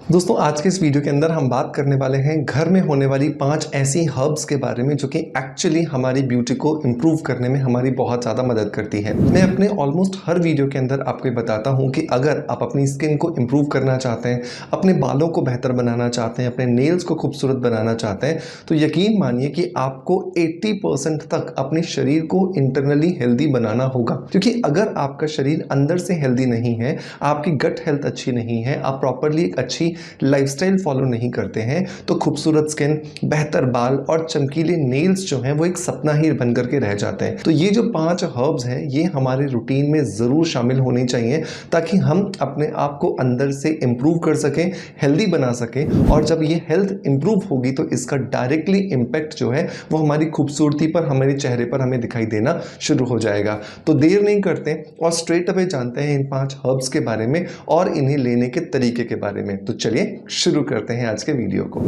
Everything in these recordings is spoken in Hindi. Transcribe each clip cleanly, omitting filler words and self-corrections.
दोस्तों आज के इस वीडियो के अंदर हम बात करने वाले हैं घर में होने वाली 5 ऐसी हर्ब्स के बारे में जो कि एक्चुअली हमारी ब्यूटी को इम्प्रूव करने में हमारी बहुत ज़्यादा मदद करती है। मैं अपने ऑलमोस्ट हर वीडियो के अंदर आपको बताता हूं कि अगर आप अपनी स्किन को इम्प्रूव करना चाहते हैं, अपने बालों को बेहतर बनाना चाहते हैं, अपने नेल्स को खूबसूरत बनाना चाहते हैं, तो यकीन मानिए कि आपको 80% तक अपने शरीर को इंटरनली हेल्दी बनाना होगा। क्योंकि अगर आपका शरीर अंदर से हेल्दी नहीं है, आपकी गट हेल्थ अच्छी नहीं है, आप प्रॉपरली एक अच्छी लाइफस्टाइल फॉलो नहीं करते हैं, तो खूबसूरत स्किन, बेहतर बाल और चमकीले नेल्स जो हैं वो एक सपना ही बन करके रह जाते हैं। तो ये जो 5 हर्ब्स हैं ये हमारे रूटीन में ज़रूर शामिल होनी चाहिए ताकि हम अपने आप को अंदर से इम्प्रूव कर सकें, हेल्दी बना सकें। और जब ये हेल्थ इम्प्रूव होगी तो इसका डायरेक्टली इम्पैक्ट जो है वो हमारी खूबसूरती पर, हमारे चेहरे पर हमें दिखाई देना शुरू हो जाएगा। तो देर नहीं करते और स्ट्रेट अवे जानते हैं इन 5 हर्ब्स के बारे में और इन्हें लेने के तरीके के बारे में। तो चलिए शुरू करते हैं आज के वीडियो को।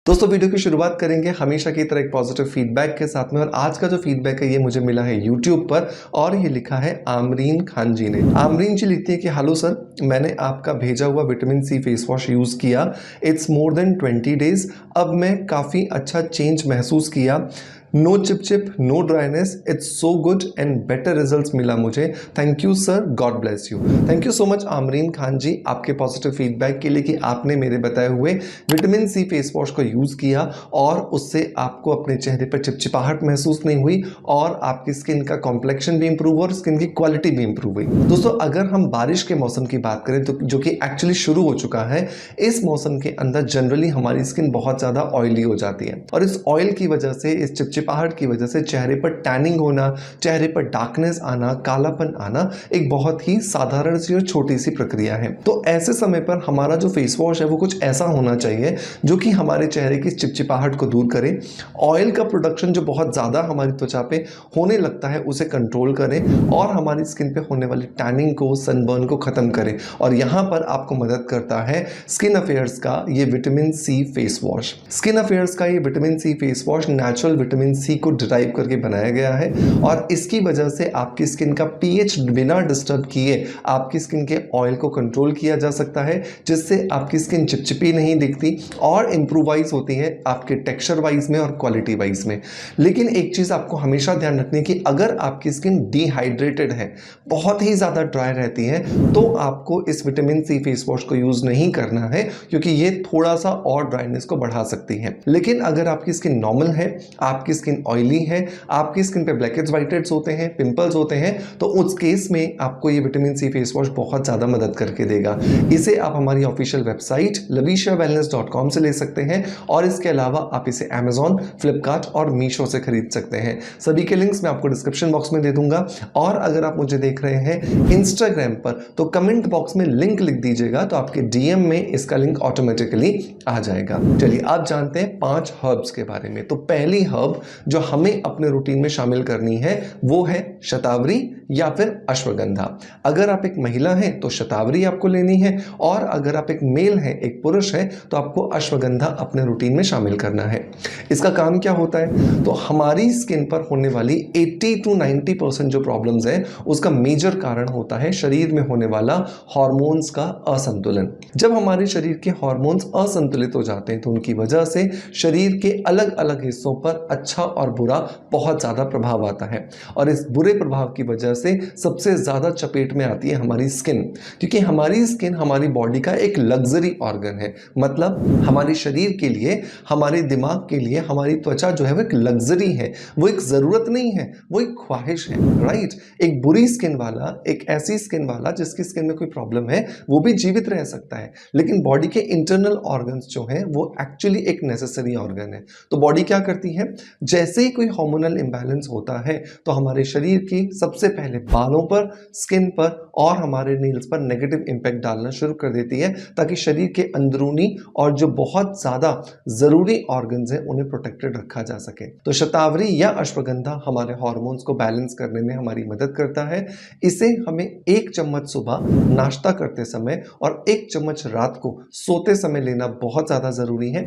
दोस्तों वीडियो की शुरुआत करेंगे हमेशा की तरह एक पॉजिटिव फीडबैक के साथ में। और आज का जो फीडबैक है ये मुझे मिला है यूट्यूब पर और ये लिखा है आमरीन खान जी ने। आमरीन जी लिखती है कि हेलो सर, मैंने आपका भेजा हुआ vitamin C face wash use किया, इट्स मोर देन 20 डेज। अब मैं काफ़ी अच्छा चेंज महसूस किया, नो चिप चिप, no dryness, it's so good and better results मिला मुझे। Thank you sir, God bless you. Thank you so much Amreen Khan ji आपके पॉजिटिव फीडबैक के लिए कि आपने मेरे बताए हुए विटामिन सी फेस वॉश को यूज़ किया और उससे आपको अपने चेहरे पर चिपचिपाहट महसूस नहीं हुई और आपकी स्किन का कॉम्प्लेक्शन भी इंप्रूव और स्किन की क्वालिटी भी इंप्रूव हुई। दोस्तों अगर हम बारिश के मौसम की बात करें तो जो कि एक्चुअली शुरू हो चुका है, इस मौसम के अंदर जनरली हमारी स्किन बहुत ज़्यादा ऑयली हो जाती है और इस ऑयल की वजह से, इस चिपचिपाहट की वजह से चेहरे पर टैनिंग होना, चेहरे पर डार्कनेस आना, कालापन आना एक बहुत ही साधारण सी और छोटी सी प्रक्रिया है। तो ऐसे समय पर हमारा जो फेस वॉश है वो कुछ ऐसा होना चाहिए जो कि हमारे चेहरे की चिपचिपाहट को दूर करे, ऑयल का प्रोडक्शन जो बहुत ज़्यादा हमारी त्वचा पे होने लगता है उसे कंट्रोल करें और हमारी स्किन पे होने वाली टैनिंग को, सनबर्न को ख़त्म करें। और यहाँ पर आपको मदद करता है स्किन अफेयर्स का ये vitamin C face wash. Skin affairs का ये vitamin C face wash natural vitamin C को डिराइव करके बनाया गया है और इसकी वजह से आपकी स्किन का पीएच बिना डिस्टर्ब किए आपकी स्किन के ऑयल को कंट्रोल किया जा सकता है, जिससे आपकी स्किन चिपचिपी नहीं दिखती और इम्प्रूवाइज होती है आपके टेक्सचर वाइज में और क्वालिटी वाइज में। लेकिन एक चीज़ आपको हमेशा ध्यान रखनी है कि अगर आपकी स्किन डिहाइड्रेटेड है, बहुत ही ज़्यादा ड्राई रहती है, तो आपको इस विटामिन सी फेस वॉश को यूज़ नहीं करना है क्योंकि ये थोड़ा सा और ड्राइनेस को बढ़ा सकती है। लेकिन अगर आपकी स्किन नॉर्मल है, आपकी स्किन ऑयली है, आपकी स्किन पे ब्लैकेट्स व्हाइटेड्स होते हैं, पिंपल्स होते हैं, तो उस केस में आपको ये विटामिन सी फेस वॉश बहुत ज़्यादा मदद करके देगा। इसे आप हमारी ऑफिशियल वेबसाइट lavishiawellness.com से ले सकते हैं और इसके अलावा आप इसे Amazon, फ्लिपकार्ट और मीशो से खरीद सकते हैं। सभी के लिंक्स मैं आपको डिस्क्रिप्शन बॉक्स में दे दूंगा और अगर आप मुझे देख रहे हैं इंस्टाग्राम पर तो कमेंट बॉक्स में लिंक लिख दीजिएगा तो आपके डीएम में इसका लिंक ऑटोमेटिकली आ जाएगा। चलिए आप जानते हैं 5 हर्ब्स के बारे में। तो पहली हर्ब जो हमें अपने रूटीन में शामिल करनी है वो है शतावरी या फिर अश्वगंधा। अगर आप एक महिला हैं तो शतावरी आपको लेनी है और अगर आप एक मेल हैं, एक पुरुष है, तो आपको अश्वगंधा अपने रूटीन में शामिल करना है। इसका काम क्या होता है? तो हमारी स्किन पर होने वाली 80 to 90% जो प्रॉब्लम्स हैं उसका मेजर कारण होता है शरीर में होने वाला हार्मोन्स का असंतुलन। जब हमारे शरीर के हार्मोन्स असंतुलित हो जाते हैं तो उनकी वजह से शरीर के अलग अलग हिस्सों पर अच्छा और बुरा बहुत ज़्यादा प्रभाव आता है और इस बुरे प्रभाव की वजह से सबसे ज़्यादा चपेट में आती है हमारी स्किन। क्योंकि हमारी स्किन हमारी बॉडी का एक लग्जरी ऑर्गन है, मतलब हमारे शरीर के लिए, हमारे दिमाग के लिए हमारी त्वचा जो है वो एक लग्जरी है, वो एक ज़रूरत नहीं है, वो एक ख्वाहिश है, राइट। एक बुरी स्किन वाला, एक ऐसी स्किन वाला जिसकी स्किन में कोई प्रॉब्लम है वो भी जीवित रह सकता है, लेकिन बॉडी के इंटरनल ऑर्गन्स जो हैं वो एक्चुअली एक नेसेसरी ऑर्गन है। तो बॉडी क्या करती है, जैसे ही कोई हार्मोनल इंबैलेंस होता है तो हमारे शरीर की सबसे पहले बालों पर, स्किन पर और हमारे नेल्स पर नेगेटिव इंपैक्ट डालना शुरू कर देती है ताकि शरीर के अंदरूनी और जो बहुत ज़्यादा ज़रूरी ऑर्गन्स हैं उन्हें प्रोटेक्टेड रखा जा सके। तो शतावरी या अश्वगंधा हमारे हार्मोन्स को बैलेंस करने में हमारी मदद करता है। इसे हमें 1 चम्मच सुबह नाश्ता करते समय और 1 चम्मच रात को सोते समय लेना बहुत ज़्यादा ज़रूरी है।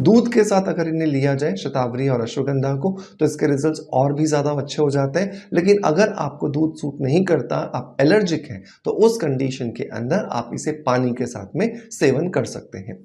दूध के साथ अगर इन्हें लिया जाए शतावरी और अश्वगंधा ठंडा को, तो इसके रिजल्ट्स और भी ज़्यादा अच्छे हो जाते हैं। लेकिन अगर आपको दूध सूट नहीं करता, आप एलर्जिक हैं, तो उस कंडीशन के अंदर आप इसे पानी के साथ में सेवन कर सकते हैं।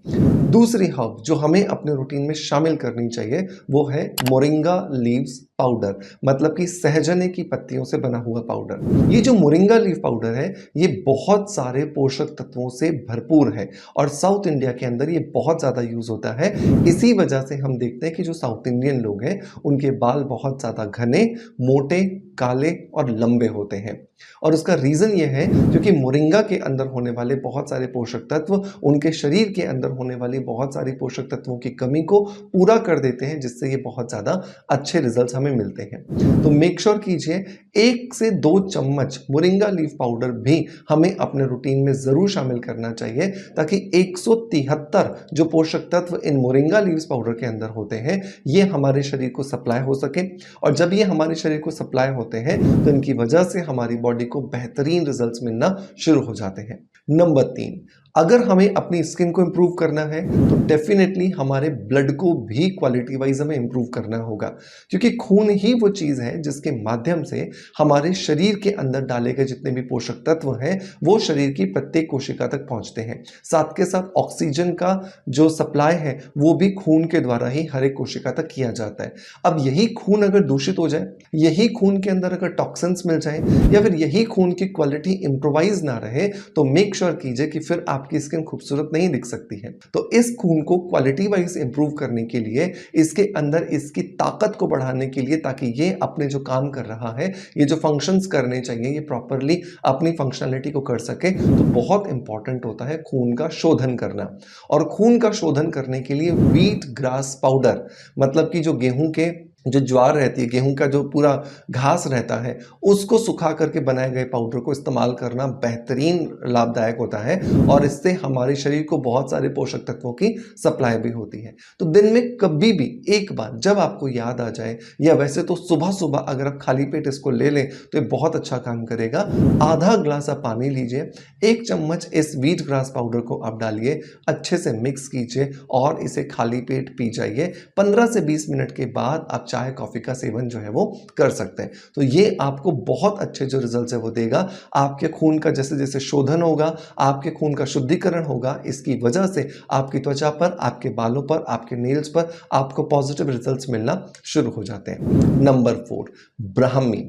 दूसरी हर्ब जो हमें अपने रूटीन में शामिल करनी चाहिए वो है मोरिंगा लीव्स पाउडर, मतलब कि सहजने की पत्तियों से बना हुआ पाउडर। ये जो मोरिंगा लीफ पाउडर है ये बहुत सारे पोषक तत्वों से भरपूर है और साउथ इंडिया के अंदर ये बहुत ज़्यादा यूज होता है। इसी वजह से हम देखते हैं कि जो साउथ इंडियन लोग हैं उनके बाल बहुत ज़्यादा घने, मोटे, काले और लंबे होते हैं। और उसका रीज़न ये है क्योंकि मोरिंगा के अंदर होने वाले बहुत सारे पोषक तत्व उनके शरीर के अंदर होने वाली बहुत सारी पोषक तत्वों की कमी को पूरा कर देते हैं, जिससे ये बहुत ज़्यादा अच्छे रिजल्ट्स हमें मिलते हैं। तो मेक श्योर कीजिए 1 से 2 चम्मच मोरिंगा लीफ पाउडर भी हमें अपने रूटीन में ज़रूर शामिल करना चाहिए, ताकि 173 जो पोषक तत्व इन मोरिंगा लीव्स पाउडर के अंदर होते हैं ये हमारे शरीर को सप्लाई हो सके। और जब ये हमारे शरीर को सप्लाई होते हैं तो इनकी वजह से हमारी बॉडी को बेहतरीन रिजल्ट्स मिलना शुरू हो जाते हैं। नंबर 3, अगर हमें अपनी स्किन को इंप्रूव करना है तो डेफिनेटली हमारे ब्लड को भी क्वालिटी वाइज हमें इंप्रूव करना होगा, क्योंकि खून ही वो चीज़ है जिसके माध्यम से हमारे शरीर के अंदर डाले गए जितने भी पोषक तत्व हैं वो शरीर की प्रत्येक कोशिका तक पहुंचते हैं। साथ के साथ ऑक्सीजन का जो सप्लाई है वो भी खून के द्वारा ही हर एक कोशिका तक किया जाता है। अब यही खून अगर दूषित हो जाए, यही खून के अंदर अगर टॉक्सिन्स मिल जाए या फिर यही खून की क्वालिटी इम्प्रोवाइज ना रहे, तो मेक श्योर कीजिए कि फिर आपकी स्किन खूबसूरत नहीं दिख सकती है। तो इस खून को क्वालिटी वाइज इंप्रूव करने के लिए, इसके अंदर इसकी ताकत को बढ़ाने के लिए, ताकि ये अपने जो काम कर रहा है, ये जो फंक्शंस करने चाहिए, ये प्रॉपरली अपनी फंक्शनैलिटी को कर सके, तो बहुत इंपॉर्टेंट होता है खून का शोधन करना। और खून का शोधन करने के लिए व्हीट ग्रास पाउडर, मतलब कि जो गेहूं के जो ज्वार रहती है, गेहूं का जो पूरा घास रहता है, उसको सुखा करके बनाए गए पाउडर को इस्तेमाल करना बेहतरीन लाभदायक होता है और इससे हमारे शरीर को बहुत सारे पोषक तत्वों की सप्लाई भी होती है। तो दिन में कभी भी एक बार जब आपको याद आ जाए, या वैसे तो सुबह सुबह अगर आप खाली पेट इसको ले लें तो ये बहुत अच्छा काम करेगा। आधा ग्लास आप पानी लीजिए, 1 चम्मच इस व्हीट ग्रास पाउडर को आप डालिए, अच्छे से मिक्स कीजिए और इसे खाली पेट पी जाइए। 15 से 20 मिनट के बाद आप चाय कॉफी का सेवन जो है वो कर सकते हैं। तो ये आपको बहुत अच्छे जो रिजल्ट्स है वो देगा। आपके खून का जैसे जैसे शोधन होगा, आपके खून का शुद्धिकरण होगा, इसकी वजह से आपकी त्वचा पर, आपके बालों पर, आपके नेल्स पर आपको पॉजिटिव रिजल्ट्स मिलना शुरू हो जाते हैं। नंबर 4, ब्राह्मी।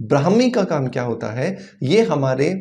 ब्राह्मी का काम क्या होता है? ये हमारे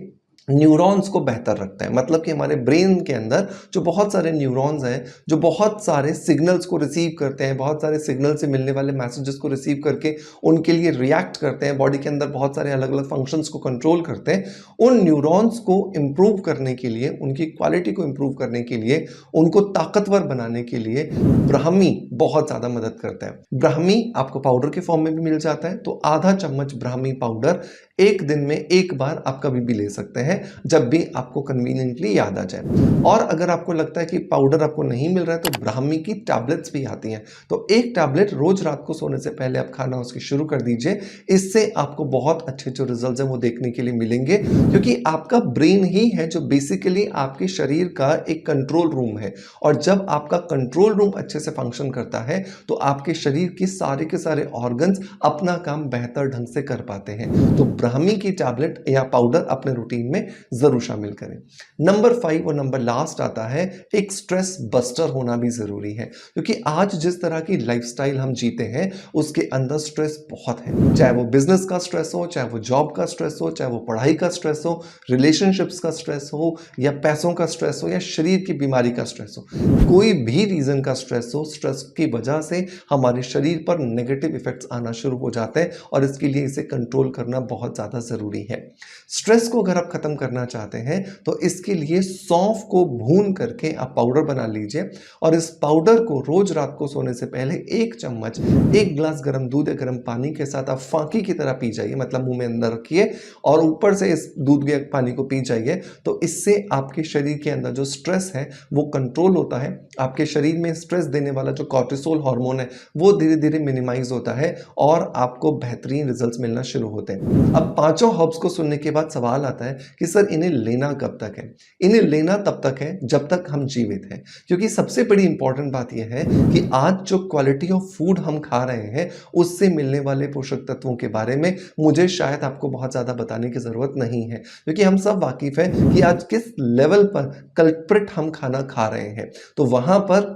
न्यूरॉन्स को बेहतर रखता है, मतलब कि हमारे ब्रेन के अंदर जो बहुत सारे न्यूरॉन्स हैं, जो बहुत सारे सिग्नल्स को रिसीव करते हैं, बहुत सारे सिग्नल से मिलने वाले मैसेजेस को रिसीव करके उनके लिए रिएक्ट करते हैं, बॉडी के अंदर बहुत सारे अलग अलग फंक्शंस को कंट्रोल करते हैं। उन न्यूरॉन्स को इम्प्रूव करने के लिए, उनकी क्वालिटी को इम्प्रूव करने के लिए, उनको ताकतवर बनाने के लिए ब्राह्मी बहुत ज़्यादा मदद करता है। ब्राह्मी आपको पाउडर के फॉर्म में भी मिल जाता है, तो आधा चम्मच ब्राह्मी पाउडर एक दिन में एक बार आप कभी भी ले सकते हैं, जब भी आपको कन्वीनियंटली याद आ जाए। और अगर आपको लगता है कि पाउडर आपको नहीं मिल रहा है तो ब्राह्मी की टैबलेट्स भी आती हैं, तो एक टैबलेट रोज रात को सोने से पहले आप खाना उसकी शुरू कर दीजिए। इससे आपको बहुत अच्छे जो रिजल्ट्स हैं वो देखने के लिए मिलेंगे, क्योंकि आपका ब्रेन ही है जो बेसिकली आपके शरीर का एक कंट्रोल रूम है। और जब आपका कंट्रोल रूम अच्छे से फंक्शन करता है तो आपके शरीर के सारे ऑर्गन्स अपना काम बेहतर ढंग से कर पाते हैं। तो ब्राह्मी की टैबलेट या पाउडर अपने रूटीन में जरूर शामिल करें। नंबर 5 और नंबर लास्ट आता है, एक स्ट्रेस बस्टर होना भी जरूरी है, क्योंकि आज जिस तरह की लाइफस्टाइल हम जीते हैं उसके अंदर स्ट्रेस बहुत है। चाहे वो बिजनेस का स्ट्रेस हो, चाहे वो जॉब का स्ट्रेस हो, चाहे वो पढ़ाई का स्ट्रेस हो, रिलेशनशिप्स का स्ट्रेस हो, या पैसों का स्ट्रेस हो, या शरीर की बीमारी का स्ट्रेस हो, कोई भी रीजन का स्ट्रेस हो, स्ट्रेस की वजह से हमारे शरीर पर नेगेटिव इफेक्ट्स आना शुरू हो जाते हैं और इसके लिए इसे कंट्रोल करना बहुत ज़्यादा ज़रूरी है। स्ट्रेस को अगर आप खत्म करना चाहते हैं तो इसके लिए सौंफ को भून करके आप पाउडर बना लीजिए और इस पाउडर को रोज रात को सोने से पहले 1 चम्मच 1 ग्लास गर्म दूध या गर्म पानी के साथ आप फांकी की तरह पी जाइए, मतलब मुंह में अंदर रखिए और ऊपर से इस दूध के पानी को पी जाइए। तो इससे आपके शरीर के अंदर जो स्ट्रेस है वो कंट्रोल होता है। आपके शरीर में स्ट्रेस देने वाला जो कॉर्टिसोल हार्मोन है वो धीरे धीरे मिनिमाइज होता है और आपको बेहतरीन रिजल्ट्स मिलना शुरू होते हैं। अब अब पांचों हर्ब्स को सुनने के बाद सवाल आता है कि सर इन्हें लेना कब तक है? इन्हें लेना तब तक है जब तक हम जीवित हैं, क्योंकि सबसे बड़ी इंपॉर्टेंट बात यह है कि आज जो क्वालिटी ऑफ फूड हम खा रहे हैं उससे मिलने वाले पोषक तत्वों के बारे में मुझे शायद आपको बहुत ज़्यादा बताने की ज़रूरत नहीं है, क्योंकि हम सब वाकिफ़ हैं कि आज किस लेवल पर कल्प्रिट हम खाना खा रहे हैं। तो वहाँ पर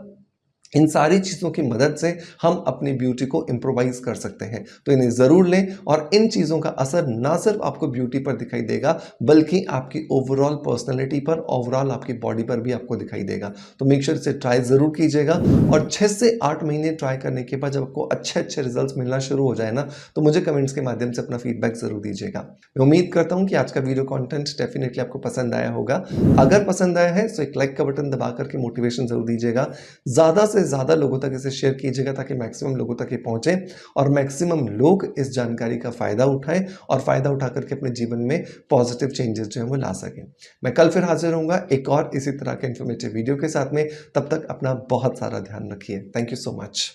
इन सारी चीज़ों की मदद से हम अपनी ब्यूटी को इम्प्रोवाइज़ कर सकते हैं। तो इन्हें ज़रूर लें और इन चीज़ों का असर ना सिर्फ आपको ब्यूटी पर दिखाई देगा बल्कि आपकी ओवरऑल पर्सनैलिटी पर, ओवरऑल आपकी बॉडी पर भी आपको दिखाई देगा। तो मेक श्योर इसे ट्राई ज़रूर कीजिएगा और 6 से 8 महीने ट्राई करने के बाद जब आपको अच्छे रिजल्ट्स मिलना शुरू हो जाए ना, तो मुझे कमेंट्स के माध्यम से अपना फीडबैक ज़रूर दीजिएगा। मैं उम्मीद करता हूँ कि आज का वीडियो कॉन्टेंट डेफिनेटली आपको पसंद आया होगा। अगर पसंद आया है तो एक लाइक का बटन दबा करके मोटिवेशन ज़रूर दीजिएगा। ज़्यादा से ज़्यादा लोगों तक इसे शेयर कीजिएगा ताकि मैक्सिमम लोगों तक ये पहुंचे और मैक्सिमम लोग इस जानकारी का फ़ायदा उठाएं और फ़ायदा उठा करके अपने जीवन में पॉजिटिव चेंजेस जो है वो ला सकें। मैं कल फिर हाजिर होऊंगा एक और इसी तरह के इन्फॉर्मेटिव वीडियो के साथ में। तब तक अपना बहुत सारा ध्यान रखिए। Thank you so much.